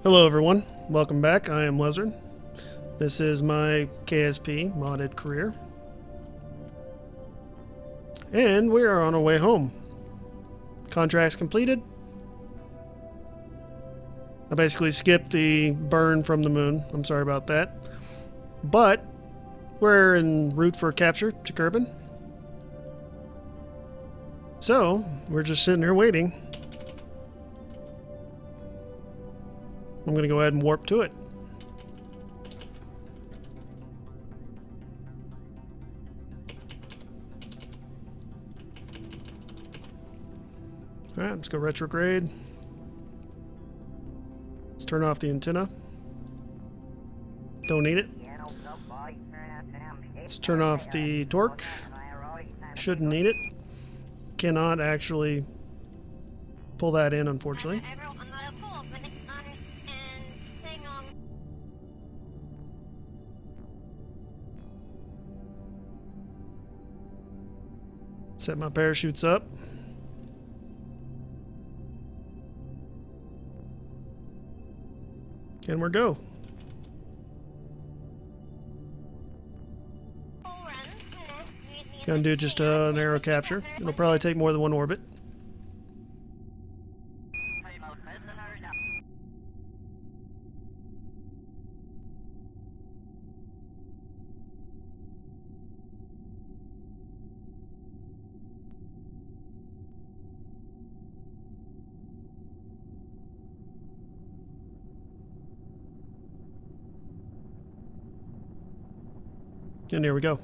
Hello everyone, welcome back. I am Lezren. This is my KSP modded career. And we are on our way home. Contracts completed. I basically skipped the burn from the moon. I'm sorry about that. But we're en route for capture to Kerbal. So, we're just sitting here waiting. I'm going to go ahead and warp to it. Alright, let's go retrograde. Let's turn off the antenna. Don't need it. Let's turn off the torque. Shouldn't need it. Cannot actually pull that in, unfortunately. Set my parachutes up. And we're go. Gonna do just an aero capture. It'll probably take more than one orbit. And here we go.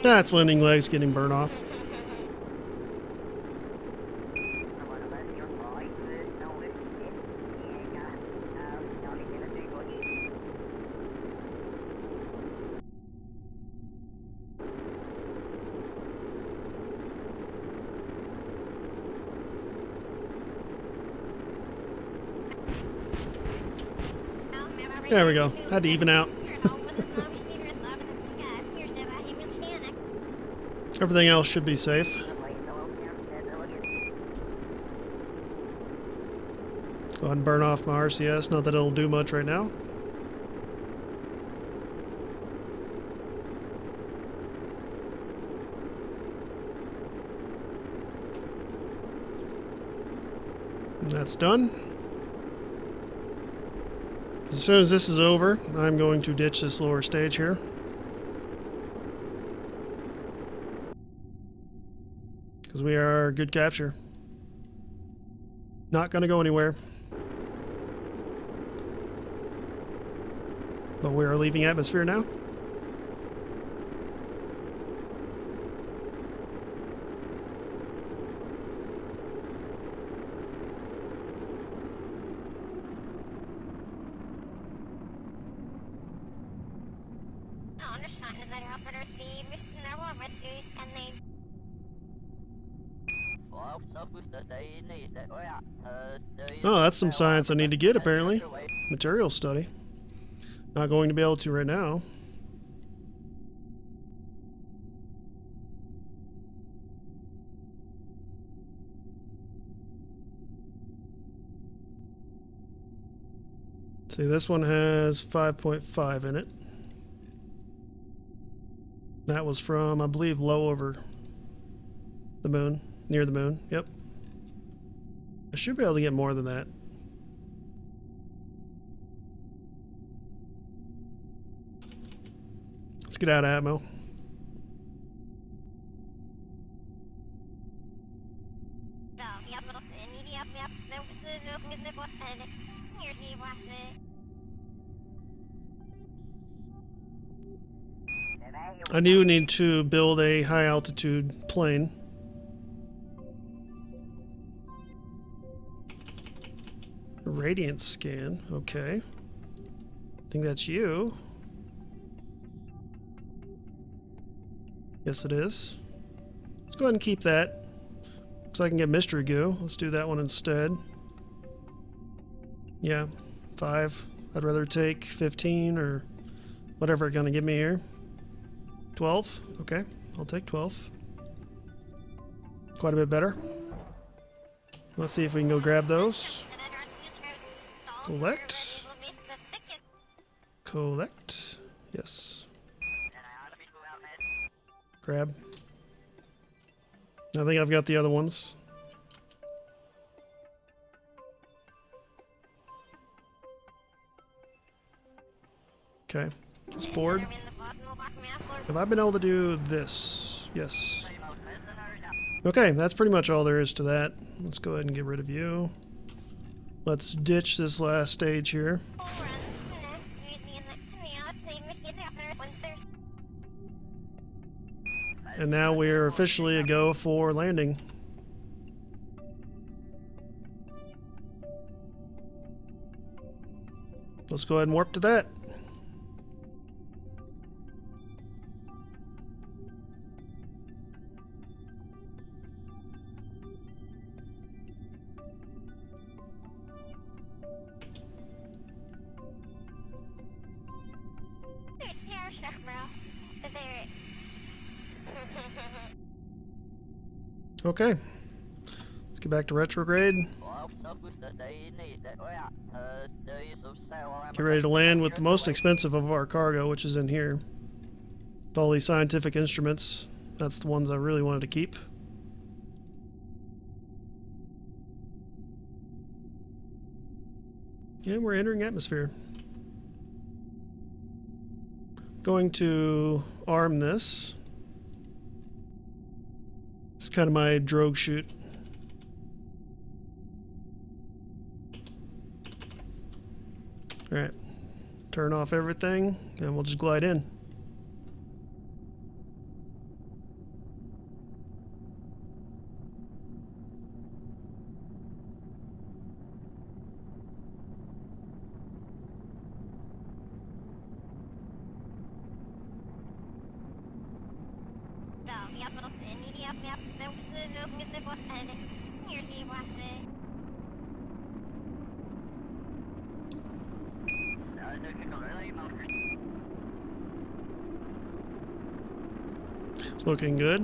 That's landing legs getting burned off. There we go. Had to even out. Everything else should be safe. Go ahead and burn off my RCS. Not that it'll do much right now. And that's done. As soon as this is over, I'm going to ditch this lower stage here. Because we are good capture. Not going to go anywhere. But we are leaving atmosphere now. Oh, that's some science I need to get, apparently. Material study. Not going to be able to right now. See, this one has 5.5 in it. That was from, I believe, low over the moon. Near the moon, yep. I should be able to get more than that. Let's get out of ammo. I do need to build a high altitude plane. Radiant scan. Okay. I think that's you. Yes, it is. Let's go ahead and keep that. So I can get mystery goo. Let's do that one instead. Yeah, 5. I'd rather take 15 or whatever it's gonna give me here. 12. Okay, I'll take 12. Quite a bit better. Let's see if we can go grab those. Collect. Collect. Yes. Grab. I think I've got the other ones. Okay. This board. Have I been able to do this? Yes. Okay, that's pretty much all there is to that. Let's go ahead and get rid of you. Let's ditch this last stage here. And now we're officially a go for landing. Let's go ahead and warp to that. Okay. Let's get back to retrograde. Get ready to land with the most expensive of our cargo, which is in here. With all these scientific instruments. That's the ones I really wanted to keep. And we're entering atmosphere. Going to arm this. It's kind of my drogue chute. Alright. Turn off everything and we'll just glide in. Looking good.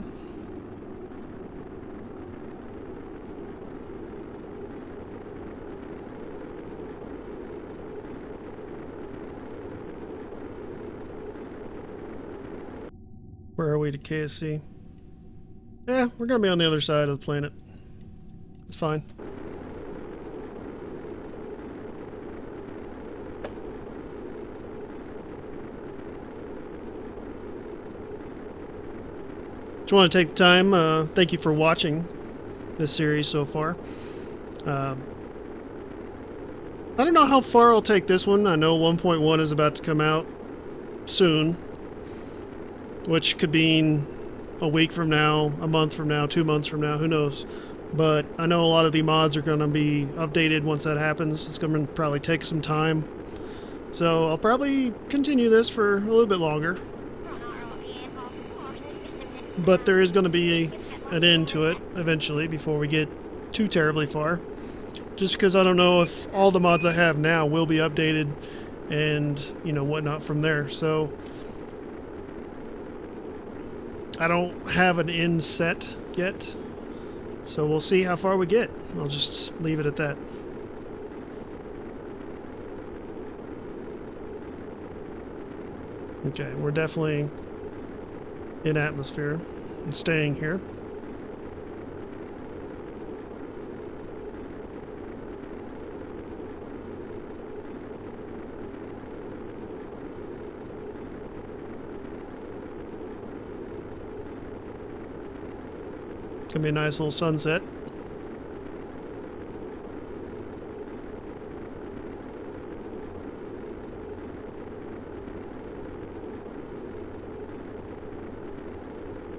Where are we to KSC? Yeah, we're gonna be on the other side of the planet. It's fine. Just want to take the time. Thank you for watching this series so far. I don't know how far I'll take this one. I know 1.1 is about to come out soon, which could mean a week from now, a month from now, 2 months from now, who knows. But I know a lot of the mods are going to be updated once that happens. It's going to probably take some time. So I'll probably continue this for a little bit longer. But there is going to be an end to it eventually before we get too terribly far. Just because I don't know if all the mods I have now will be updated and, you know, whatnot from there. So I don't have an end set yet. So we'll see how far we get. I'll just leave it at that. Okay, we're definitely in atmosphere and staying here. It's gonna be a nice little sunset.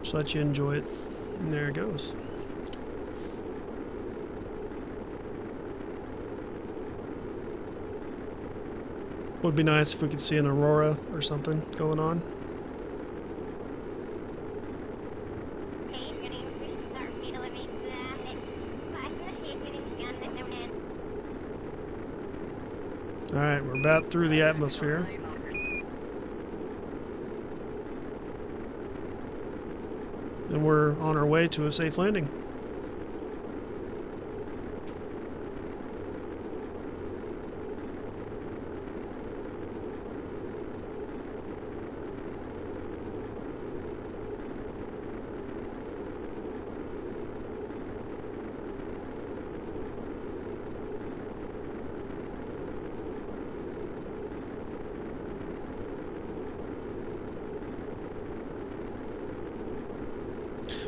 Just let you enjoy it. And there it goes. Would be nice if we could see an aurora or something going on. Alright, we're about through the atmosphere. And we're on our way to a safe landing.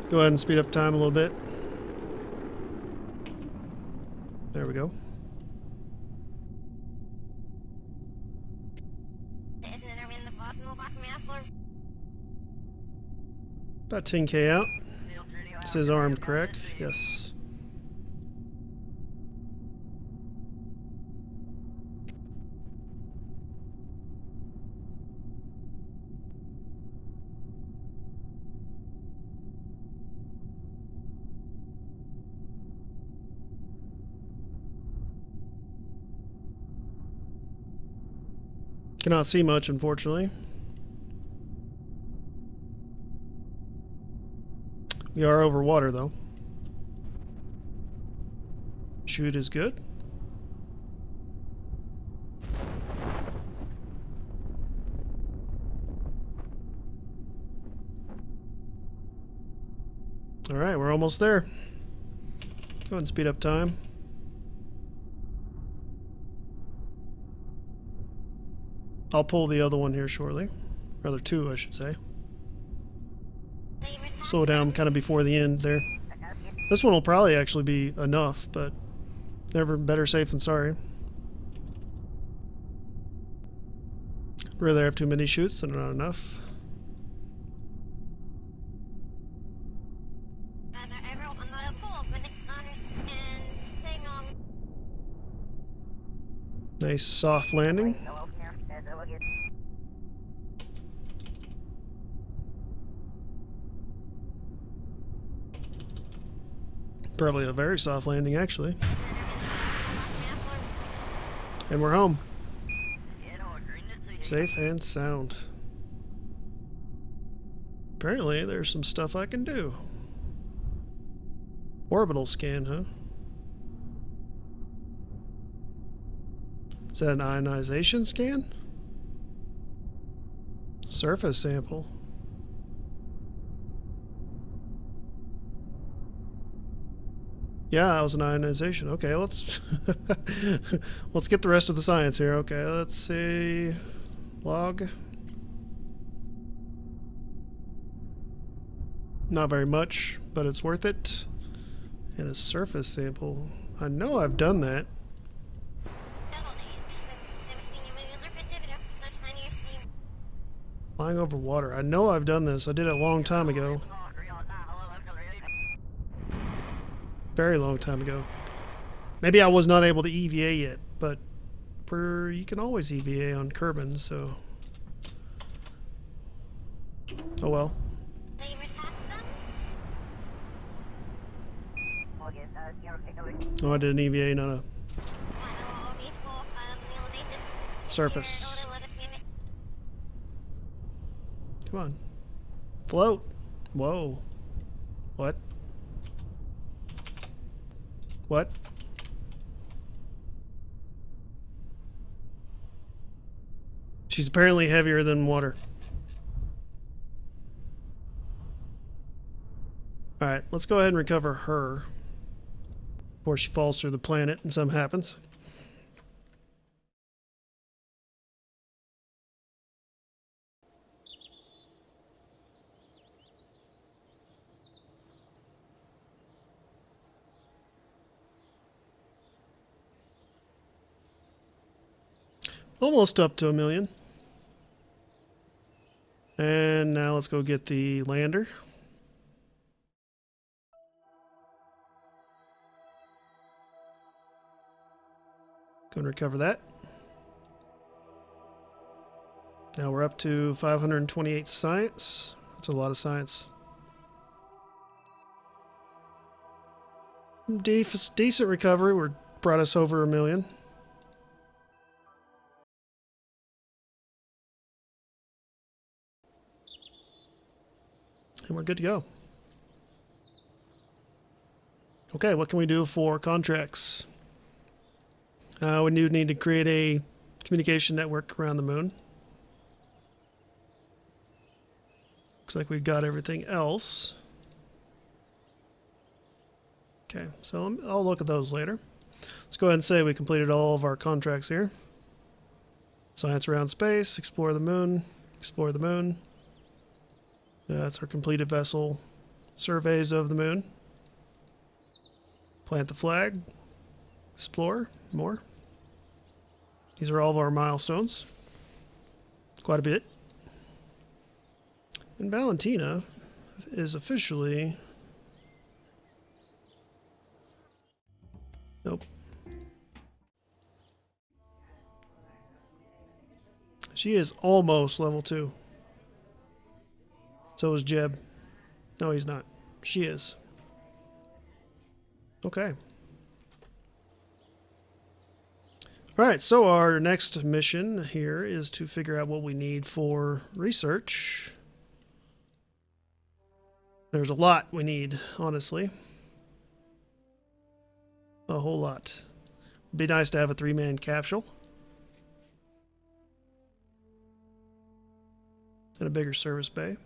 Go ahead and speed up time a little bit. There we go. About 10K out. It says armed, correct? Yes. Cannot see much, unfortunately. We are over water, though. Shoot is good. Alright, we're almost there. Go ahead and speed up time. I'll pull the other one here shortly. Rather two, I should say. Slow down kind of before the end there. This one will probably actually be enough, but never better safe than sorry. Rather have too many shoots than not enough. Nice soft landing. Probably a very soft landing, actually. And we're home. Safe and sound. Apparently, there's some stuff I can do. Orbital scan, huh? Is that an ionization scan? Surface sample. Yeah, that was an ionization. Okay, let's let's get the rest of the science here. Okay, let's see. Log. Not very much, but it's worth it. And a surface sample. I know I've done that. Flying over water. I know I've done this. I did it a long time ago. Very long time ago. Maybe I was not able to EVA yet, but you can always EVA on Kerbin, so... Oh well. Oh, I did an EVA, not a... surface. Come on. Float. Whoa. What? What? She's apparently heavier than water. Alright, let's go ahead and recover her before she falls through the planet and something happens. Almost up to 1 million. And now let's go get the lander. Go and recover that. Now we're up to 528 science. That's a lot of science. Decent recovery. Brought us over 1 million. And we're good to go. Okay, what can we do for contracts? We do need to create a communication network around the moon. Looks like we've got everything else. Okay, so I'll look at those later. Let's go ahead and say we completed all of our contracts here. Science around space, explore the moon, explore the moon. That's our completed vessel surveys of the moon. Plant the flag, explore, more. These are all of our milestones. Quite a bit. And Valentina is officially... Nope. She is almost level 2. So is Jeb. No, he's not. She is. Okay. Alright, so our next mission here is to figure out what we need for research. There's a lot we need, honestly. A whole lot. It'd be nice to have a 3-man capsule. And a bigger service bay.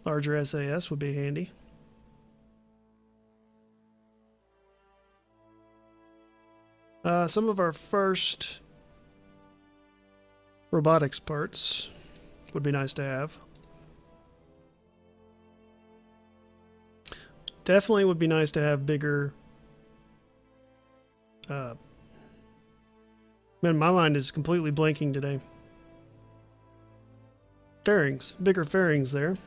Larger SAS would be handy. Some of our first robotics parts would be nice to have. Definitely would be nice to have bigger... man, my mind is completely blanking today. Fairings. Bigger fairings there. Is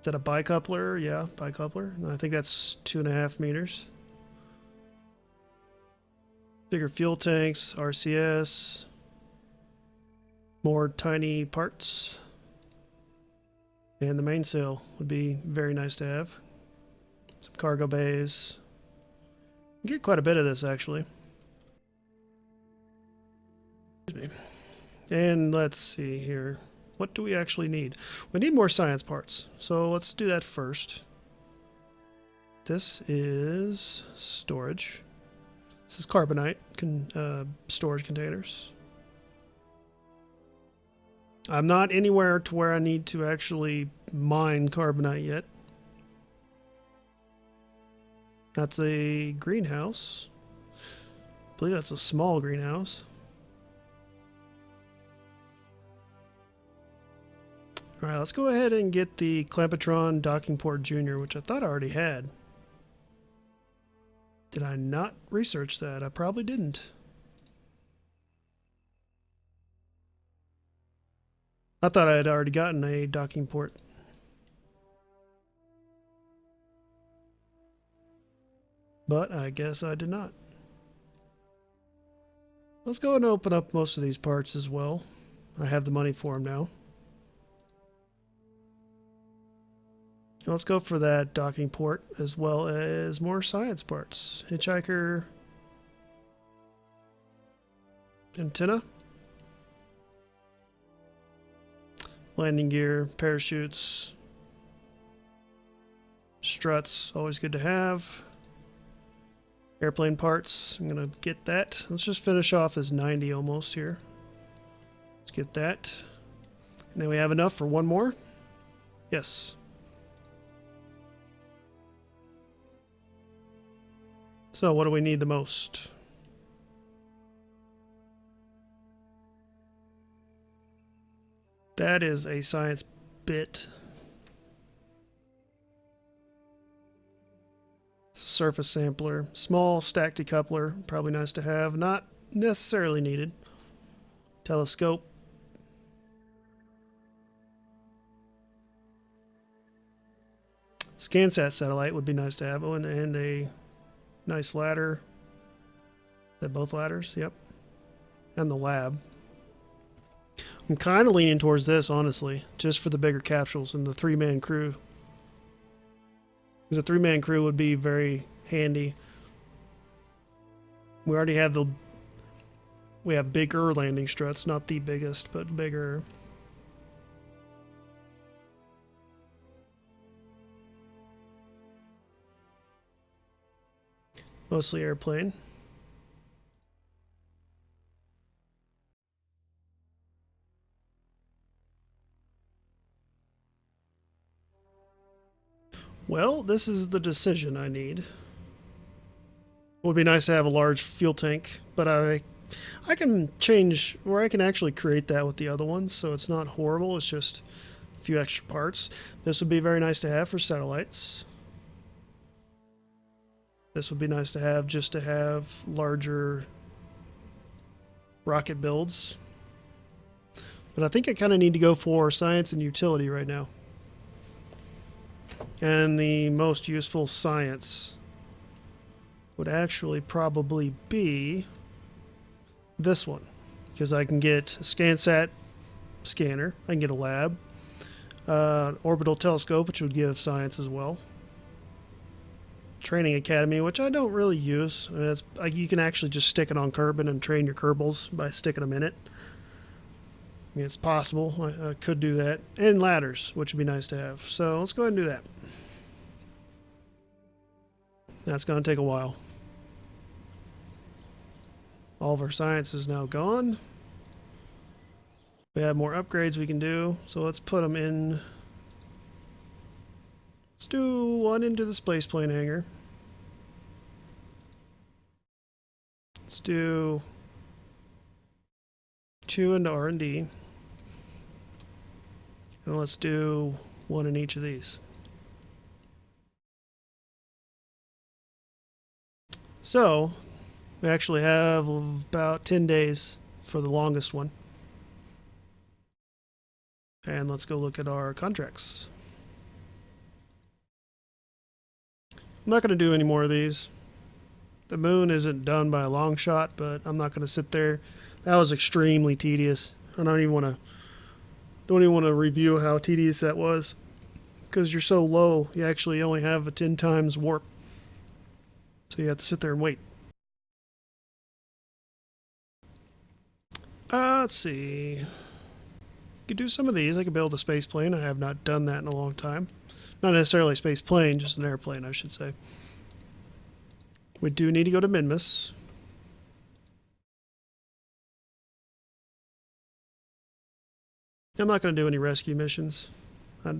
that a bicoupler? Yeah, bicoupler. I think that's 2.5 meters. Bigger fuel tanks, RCS. More tiny parts. And the mainsail would be very nice to have. Some cargo bays. You get quite a bit of this, actually. Excuse me. And let's see here. What do we actually need? We need more science parts. So let's do that first. This is storage. This is carbonite storage containers. I'm not anywhere to where I need to actually mine carbonite yet. That's a greenhouse. I believe that's a small greenhouse. Alright, let's go ahead and get the Clampetron Docking Port Junior, which I thought I already had. Did I not research that? I probably didn't. I thought I had already gotten a docking port. But I guess I did not. Let's go and open up most of these parts as well. I have the money for them now. Let's go for that docking port as well as more science parts. Hitchhiker. Antenna. Landing gear, parachutes. Struts, always good to have. Airplane parts, I'm going to get that. Let's just finish off this 90 almost here. Let's get that. And then we have enough for one more. Yes. So what do we need the most? That is a science bit. It's a surface sampler. Small stack decoupler, probably nice to have. Not necessarily needed. Telescope. ScanSat satellite would be nice to have. Oh, and a nice ladder. Is that both ladders? Yep. And the lab. I'm kind of leaning towards this, honestly, just for the bigger capsules and the 3-man crew. Because a 3-man crew would be very handy. We already have we have bigger landing struts, not the biggest, but bigger. Mostly airplane. Well, this is the decision I need. It would be nice to have a large fuel tank, but I can change, or I can actually create that with the other ones, so it's not horrible. It's just a few extra parts. This would be very nice to have for satellites. This would be nice to have just to have larger rocket builds. But I think I kind of need to go for science and utility right now. And the most useful science would actually probably be this one, because I can get a ScanSat scanner, I can get a lab, orbital telescope, which would give science as well, training academy, which I don't really use. You can actually just stick it on Kerbin and train your Kerbals by sticking them in it. I mean, it's possible. I could do that. And ladders, which would be nice to have. So let's go ahead and do that. That's going to take a while. All of our science is now gone. We have more upgrades we can do. So let's put them in. Let's do one into the space plane hangar. Let's do 2 into R&D. And let's do 1 in each of these. So, we actually have about 10 days for the longest one. And let's go look at our contracts. I'm not going to do any more of these. The moon isn't done by a long shot, but I'm not going to sit there. That was extremely tedious. I don't even want to review how tedious that was, because you're so low. You actually only have a 10 times warp, so you have to sit there and wait. Let's see. Could do some of these. I could build a space plane. I have not done that in a long time. Not necessarily a space plane, just an airplane, I should say. We do need to go to Minmus. I'm not going to do any rescue missions. I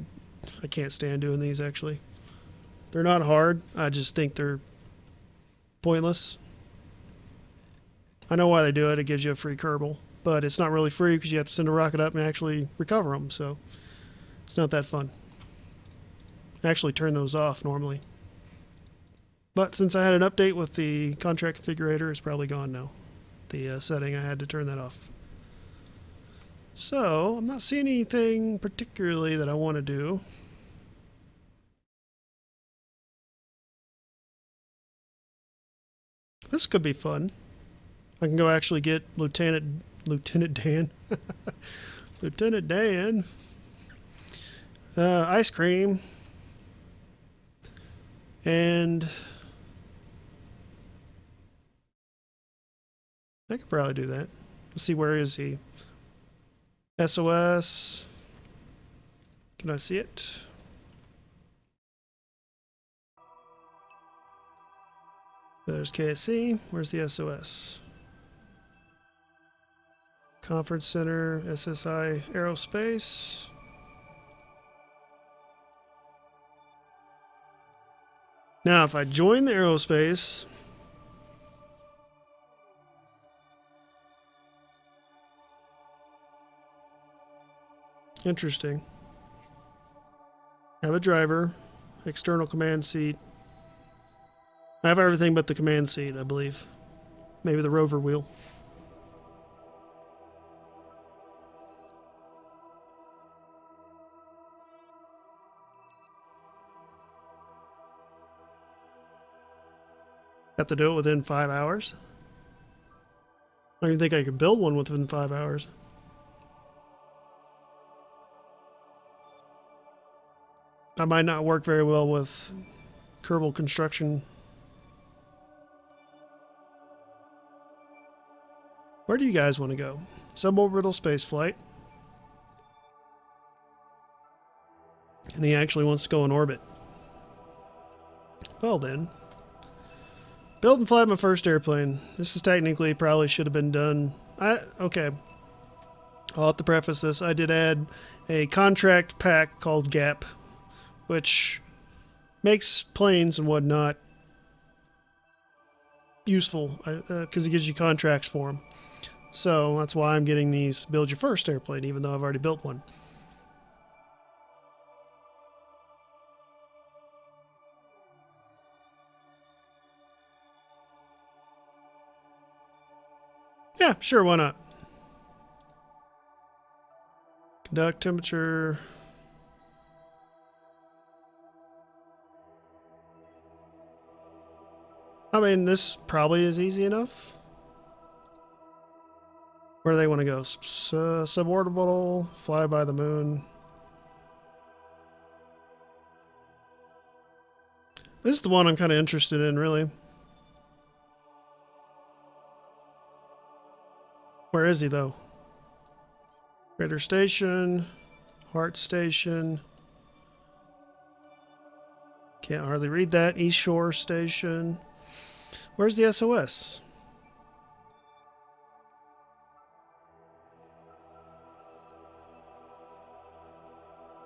can't stand doing these, actually. They're not hard. I just think they're pointless. I know why they do it. It gives you a free Kerbal. But it's not really free because you have to send a rocket up and actually recover them. So it's not that fun. I actually turn those off normally. But since I had an update with the contract configurator, it's probably gone now. The setting, I had to turn that off. So I'm not seeing anything particularly that I want to do. This could be fun. I can go actually get Lieutenant Dan. Lieutenant Dan. Ice cream. And I could probably do that. Let's see, where is he? SOS. Can I see it? There's KSC. Where's the SOS? Conference Center, SSI Aerospace. Now, if I join the aerospace, interesting. I have a driver, external command seat. I have everything but the command seat, I believe. Maybe the rover wheel. Have to do it within 5 hours? I don't even think I could build one within 5 hours. I might not work very well with Kerbal construction. Where do you guys want to go? Suborbital space flight. And he actually wants to go in orbit. Well then. Build and fly my first airplane. This is technically probably should have been done. Okay. I'll have to preface this. I did add a contract pack called GAP, which makes planes and whatnot useful because it gives you contracts for them. So that's why I'm getting these build your first airplane, even though I've already built one. Yeah, sure, why not? Conduct temperature. I mean, this probably is easy enough. Where do they want to go? Suborbital, fly by the moon. This is the one I'm kind of interested in, really. Where is he, though? Crater Station, Heart Station. Can't hardly read that. East Shore Station. Where's the SOS?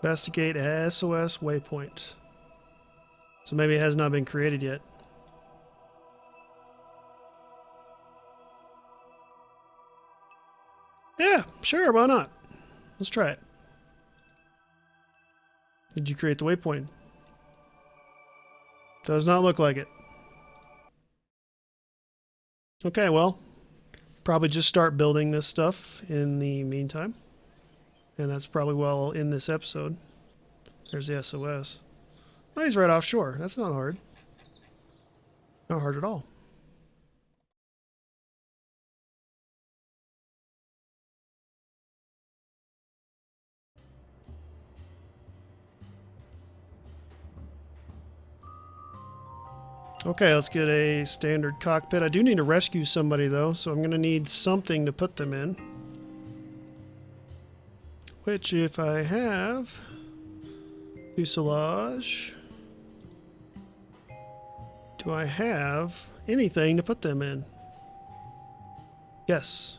Investigate SOS waypoint. So maybe it has not been created yet. Yeah, sure, why not? Let's try it. Did you create the waypoint? Does not look like it. Okay, well, probably just start building this stuff in the meantime. And that's probably well in this episode. There's the SOS. Oh, he's right offshore. That's not hard. Not hard at all. Okay, let's get a standard cockpit. I do need to rescue somebody, though, so I'm going to need something to put them in. Which, if I have... fuselage... Do I have anything to put them in? Yes.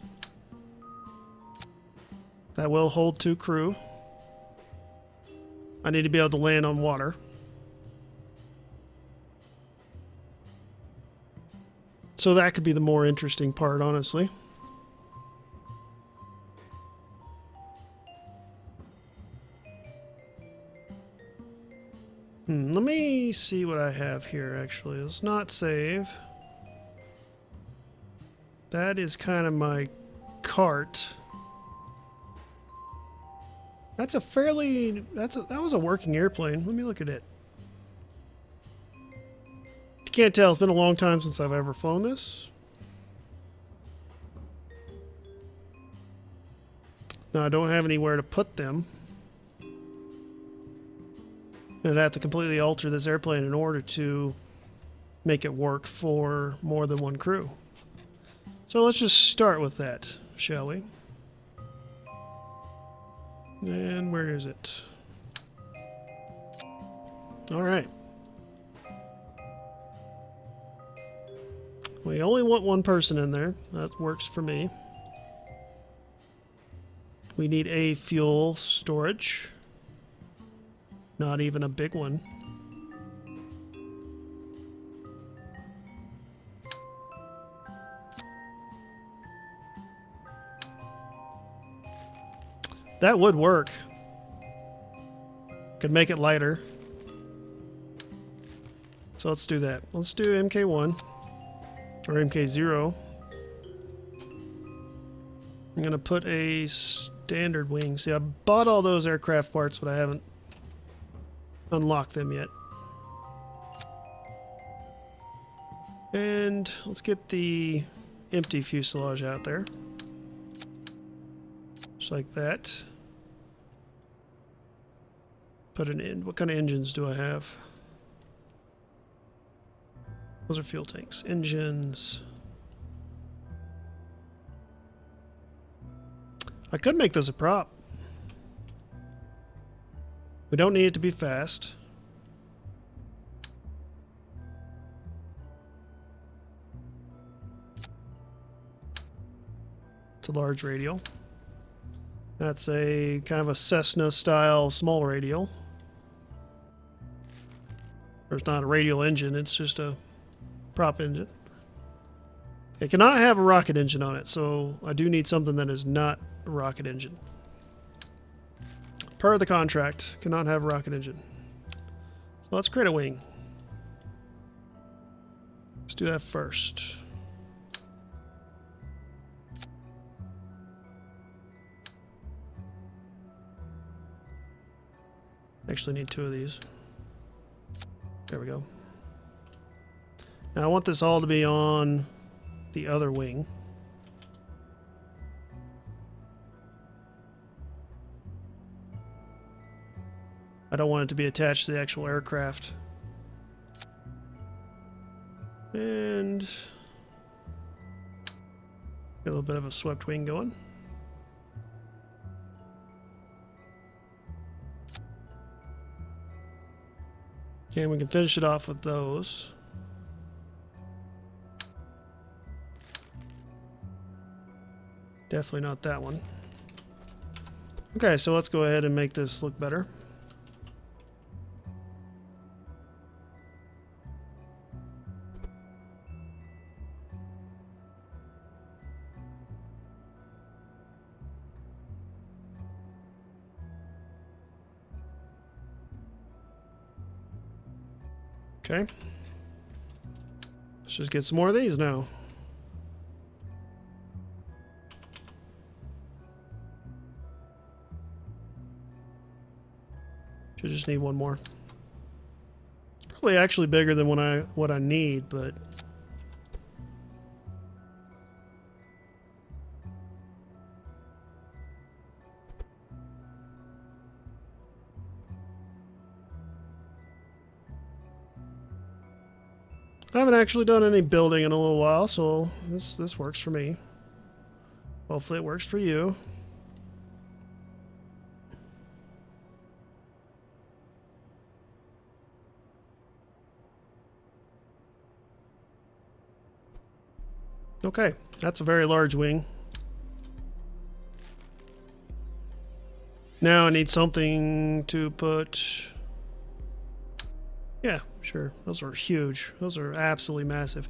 That will hold 2 crew. I need to be able to land on water. So that could be the more interesting part, honestly. Let me see what I have here, actually. Let's not save. That is kind of my cart. That's a fairly... that was a working airplane. Let me look at it. You can't tell, it's been a long time since I've ever flown this. Now I don't have anywhere to put them. And I'd have to completely alter this airplane in order to make it work for more than one crew. So let's just start with that, shall we? And where is it? All right. We only want one person in there. That works for me. We need a fuel storage. Not even a big one. That would work. Could make it lighter. So let's do that. Let's do MK1 or MK0. I'm going to put a standard wing. See, I bought all those aircraft parts, but I haven't unlocked them yet. And let's get the empty fuselage out there. Just like that. Put it in. What kind of engines do I have? Those are fuel tanks. Engines. I could make this a prop. We don't need it to be fast. It's a large radial. That's a kind of a Cessna style small radial. There's not a radial engine, it's just a prop engine. It cannot have a rocket engine on it, so I do need something that is not a rocket engine. Per the contract, cannot have a rocket engine. So let's create a wing. Let's do that first. Actually need 2 of these. There we go. Now I want this all to be on the other wing. I don't want it to be attached to the actual aircraft. And get a little bit of a swept wing going. And we can finish it off with those. Definitely not that one. Okay, so let's go ahead and make this look better. Okay. Let's just get some more of these now. Should just need one more. It's probably actually bigger than what I need, but I haven't actually done any building in a little while, so this works for me. Hopefully it works for you. Okay, that's a very large wing. Now I need something to put... Yeah, sure. Those are huge. Those are absolutely massive.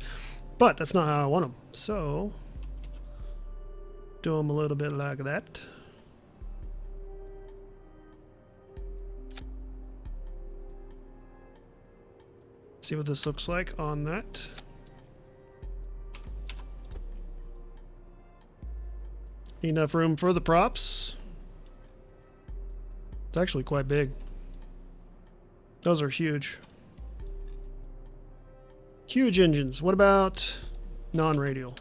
But that's not how I want them. So, do them a little bit like that. See what this looks like on that. Enough room for the props. It's actually quite big. Those are huge. Huge engines. What about non-radial?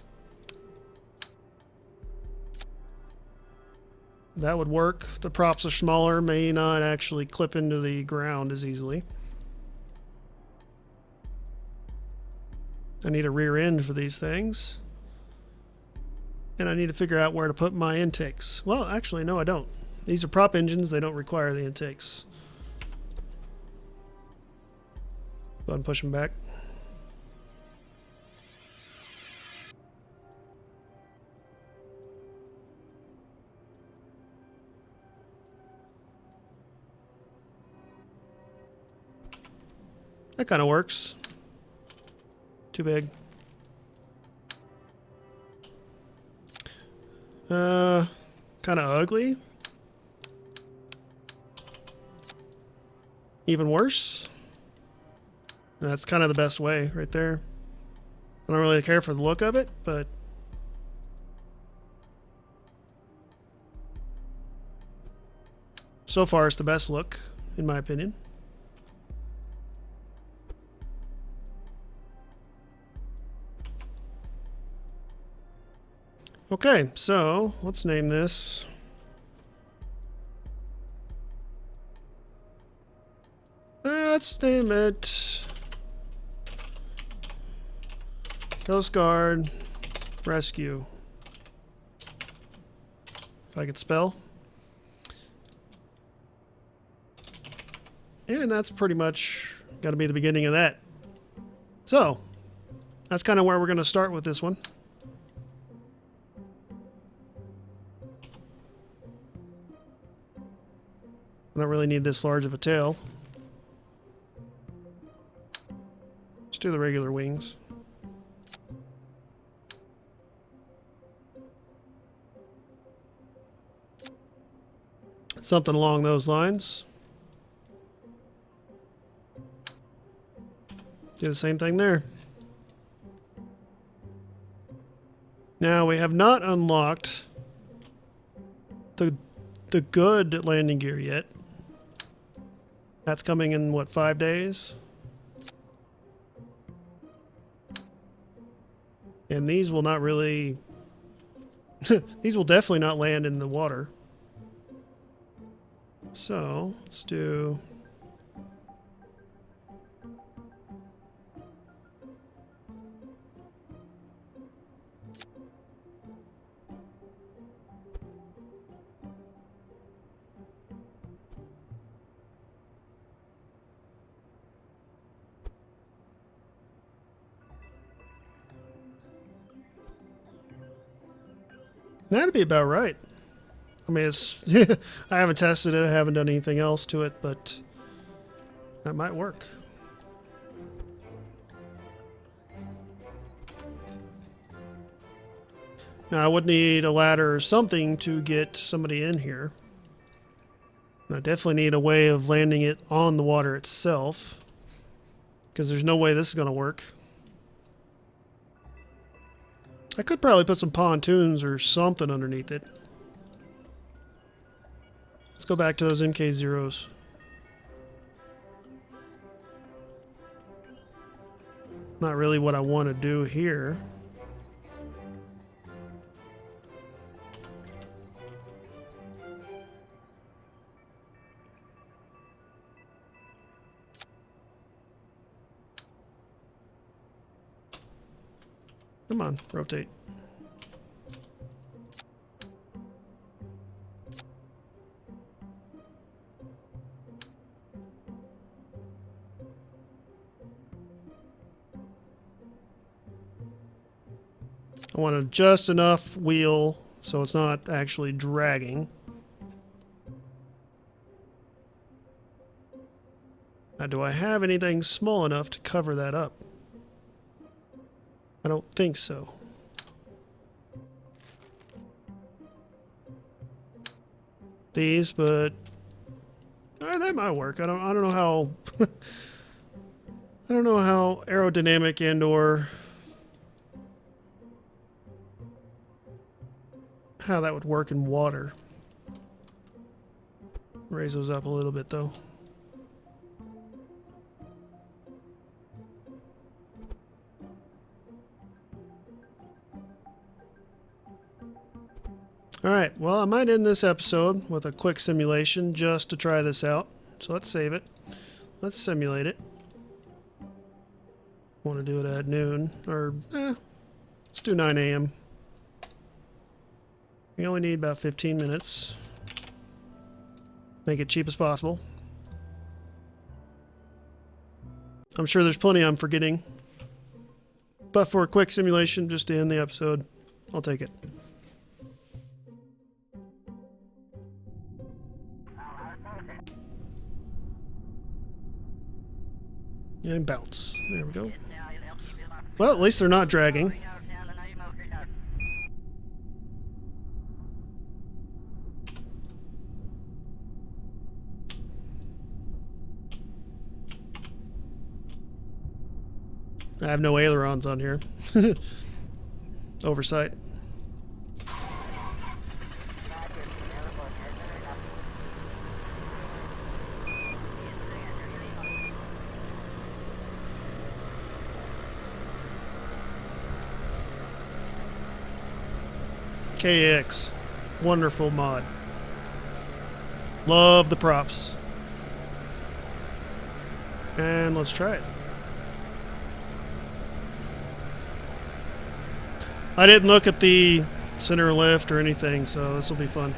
That would work. The props are smaller, may not actually clip into the ground as easily. I need a rear end for these things. And I need to figure out where to put my intakes. Well, actually, no, I don't. These are prop engines. They don't require the intakes. Go ahead and push them back. That kind of works. Too big. Kind of ugly. Even worse. That's kind of the best way right there. I don't really care for the look of it, but so far it's the best look, in my opinion. Okay, so let's name this Let's name it Coast Guard Rescue. If I could spell. And that's pretty much got to be the beginning of that. So, that's kind of where we're going to start with this one. I don't really need this large of a tail. Let's do the regular wings. Something along those lines. Do the same thing there. Now we have not unlocked the good landing gear yet. That's coming in what, 5 days? And these will not really these will definitely not land in the water. So, let's do that'd be about right. I mean, it's I haven't tested it, I haven't done anything else to it, but that might work. Now I would need a ladder or something to get somebody in here. And I definitely need a way of landing it on the water itself, because there's no way this is going to work. I could probably put some pontoons or something underneath it. Let's go back to those MK0s. Not really what I want to do here. Come on, rotate. I want just enough wheel so it's not actually dragging. Now, do I have anything small enough to cover that up? I don't think so. These, but that might work. I don't know how I don't know how aerodynamic and or how that would work in water. Raise those up a little bit though. Alright, well I might end this episode with a quick simulation just to try this out. So let's save it. Let's simulate it. Want to do it at noon, or let's do 9 a.m. We only need about 15 minutes. Make it cheap as possible. I'm sure there's plenty I'm forgetting. But for a quick simulation, just to end the episode, I'll take it. And bounce. There we go. Well, at least they're not dragging. I have no ailerons on here. Oversight. KX. Wonderful mod. Love the props. And let's try it. I didn't look at the center lift or anything, so this will be fun.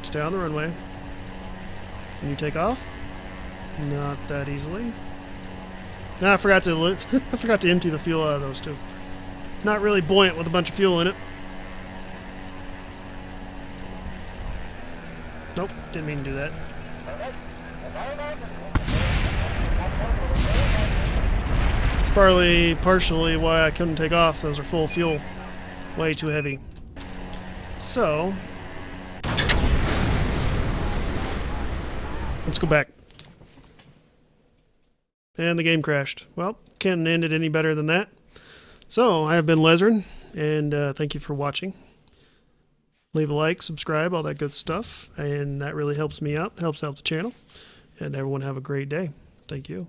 Stay on the runway. Can you take off? Not that easily. I forgot to I forgot to empty the fuel out of those too. Not really buoyant with a bunch of fuel in it. Nope, didn't mean to do that. It's partially why I couldn't take off. Those are full of fuel. Way too heavy. So let's go back. And the game crashed. Well, can't end it any better than that. So, I have been Lezren, and thank you for watching. Leave a like, subscribe, all that good stuff, and that really helps me out, helps out the channel. And everyone have a great day. Thank you.